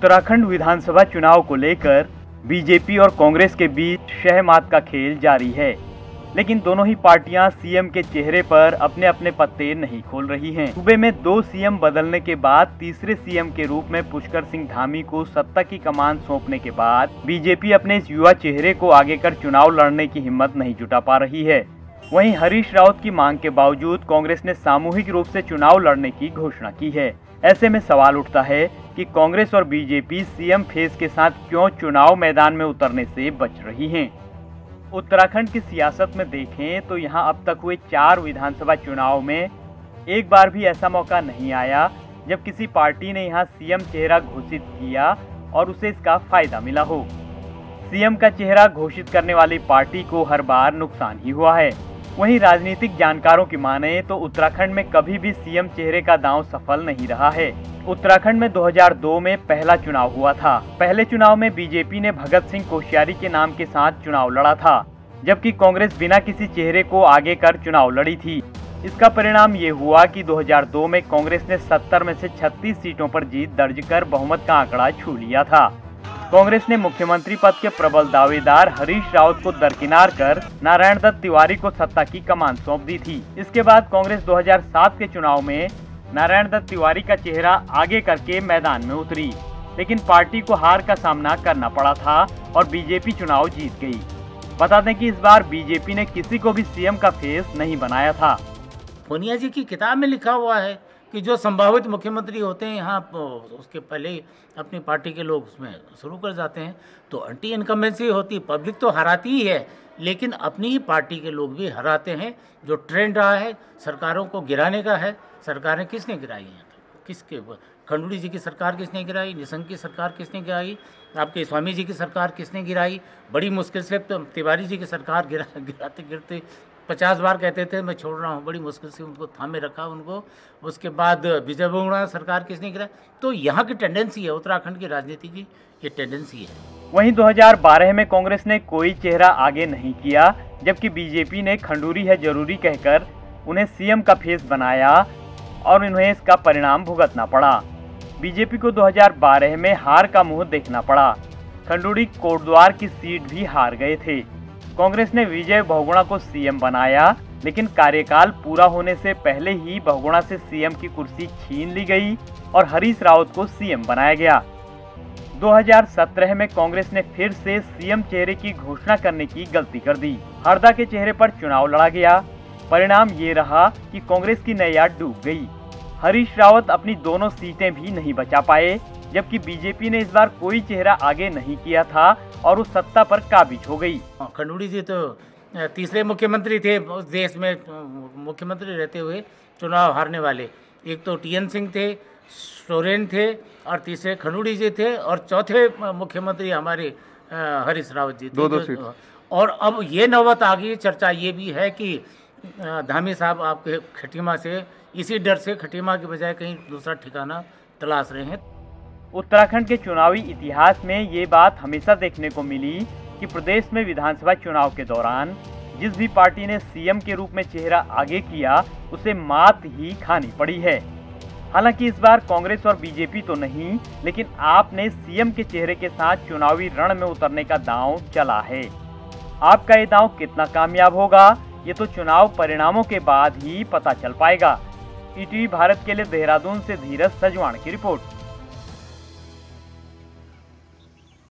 उत्तराखंड विधानसभा चुनाव को लेकर बीजेपी और कांग्रेस के बीच शहमात का खेल जारी है, लेकिन दोनों ही पार्टियां सीएम के चेहरे पर अपने अपने पत्ते नहीं खोल रही हैं। सूबे में 2 सीएम बदलने के बाद तीसरे सीएम के रूप में पुष्कर सिंह धामी को सत्ता की कमान सौंपने के बाद बीजेपी अपने इस युवा चेहरे को आगे कर चुनाव लड़ने की हिम्मत नहीं जुटा पा रही है। वहीं हरीश रावत की मांग के बावजूद कांग्रेस ने सामूहिक रूप से चुनाव लड़ने की घोषणा की है। ऐसे में सवाल उठता है कि कांग्रेस और बीजेपी सीएम फेस के साथ क्यों चुनाव मैदान में उतरने से बच रही हैं। उत्तराखंड की सियासत में देखें तो यहां अब तक हुए 4 विधानसभा चुनाव में एक बार भी ऐसा मौका नहीं आया जब किसी पार्टी ने यहां सीएम चेहरा घोषित किया और उसे इसका फायदा मिला हो। सीएम का चेहरा घोषित करने वाली पार्टी को हर बार नुकसान ही हुआ है। वहीं राजनीतिक जानकारों की माने तो उत्तराखंड में कभी भी सीएम चेहरे का दांव सफल नहीं रहा है। उत्तराखंड में 2002 में पहला चुनाव हुआ था। पहले चुनाव में बीजेपी ने भगत सिंह कोश्यारी के नाम के साथ चुनाव लड़ा था, जबकि कांग्रेस बिना किसी चेहरे को आगे कर चुनाव लड़ी थी। इसका परिणाम ये हुआ कि 2002 में कांग्रेस ने 70 में से 36 सीटों पर जीत दर्ज कर बहुमत का आंकड़ा छू लिया था। कांग्रेस ने मुख्यमंत्री पद के प्रबल दावेदार हरीश रावत को दरकिनार कर नारायण दत्त तिवारी को सत्ता की कमान सौंप दी थी। इसके बाद कांग्रेस 2007 के चुनाव में नारायण दत्त तिवारी का चेहरा आगे करके मैदान में उतरी, लेकिन पार्टी को हार का सामना करना पड़ा था और बीजेपी चुनाव जीत गई। बता दें कि इस बार बीजेपी ने किसी को भी सीएम का फेस नहीं बनाया था। पूनिया जी की किताब में लिखा हुआ है कि जो संभावित मुख्यमंत्री होते हैं यहाँ उसके पहले ही अपनी पार्टी के लोग उसमें शुरू कर जाते हैं, तो एंटी इनकम्बेंसी होती, पब्लिक तो हराती ही है, लेकिन अपनी ही पार्टी के लोग भी हराते हैं। जो ट्रेंड रहा है सरकारों को गिराने का है, सरकारें किसने गिराई हैं? किसके? खंडूड़ी जी की सरकार किसने गिराई? निशंक की सरकार किसने गिराई? आपके स्वामी जी की सरकार किसने गिराई? बड़ी मुश्किल से तिवारी जी की सरकार गिराते गिरते 50 बार कहते थे मैं छोड़ रहा हूँ, बड़ी मुश्किल से उनको थामे रखा उनको। उसके बाद विजय बहुगुणा सरकार किसने गिराई? तो यहाँ की टेंडेंसी है, उत्तराखंड की राजनीति की ये टेंडेंसी है। वहीं 2012 में कांग्रेस ने कोई चेहरा आगे नहीं किया, जबकि बीजेपी ने खंडूरी है जरूरी कहकर उन्हें सीएम का फेस बनाया और उन्हें इसका परिणाम भुगतना पड़ा। बीजेपी को 2012 में हार का मुंह देखना पड़ा। खंडूरी कोटद्वार की सीट भी हार गए थे। कांग्रेस ने विजय बहुगुणा को सीएम बनाया, लेकिन कार्यकाल पूरा होने से पहले ही बहुगुणा से सीएम की कुर्सी छीन ली गई और हरीश रावत को सीएम बनाया गया। 2017 में कांग्रेस ने फिर से सीएम चेहरे की घोषणा करने की गलती कर दी। हरदा के चेहरे पर चुनाव लड़ा गया। परिणाम ये रहा कि कांग्रेस की नैया डूब गई। हरीश रावत अपनी दोनों सीटें भी नहीं बचा पाए, जबकि बीजेपी ने इस बार कोई चेहरा आगे नहीं किया था और उस सत्ता पर काबिज हो गई। खंडूड़ी जी तो तीसरे मुख्यमंत्री थे उस देश में, मुख्यमंत्री रहते हुए चुनाव हारने वाले। एक तो टीएन सिंह थे, सोरेन थे और तीसरे खंडूड़ी जी थे और चौथे मुख्यमंत्री हमारे हरीश रावत जी थे। और अब ये नौबत आ गई, चर्चा ये भी है कि धामी साहब आपके खटीमा से इसी डर से खटीमा के बजाय कहीं दूसरा ठिकाना तलाश रहे हैं। उत्तराखंड के चुनावी इतिहास में ये बात हमेशा देखने को मिली कि प्रदेश में विधानसभा चुनाव के दौरान जिस भी पार्टी ने सीएम के रूप में चेहरा आगे किया उसे मात ही खानी पड़ी है। हालांकि इस बार कांग्रेस और बीजेपी तो नहीं, लेकिन आपने सीएम के चेहरे के साथ चुनावी रण में उतरने का दांव चला है। आपका ये दांव कितना कामयाब होगा ये तो चुनाव परिणामों के बाद ही पता चल पाएगा। ईटीवी भारत के लिए देहरादून से धीरज सजवाण की रिपोर्ट।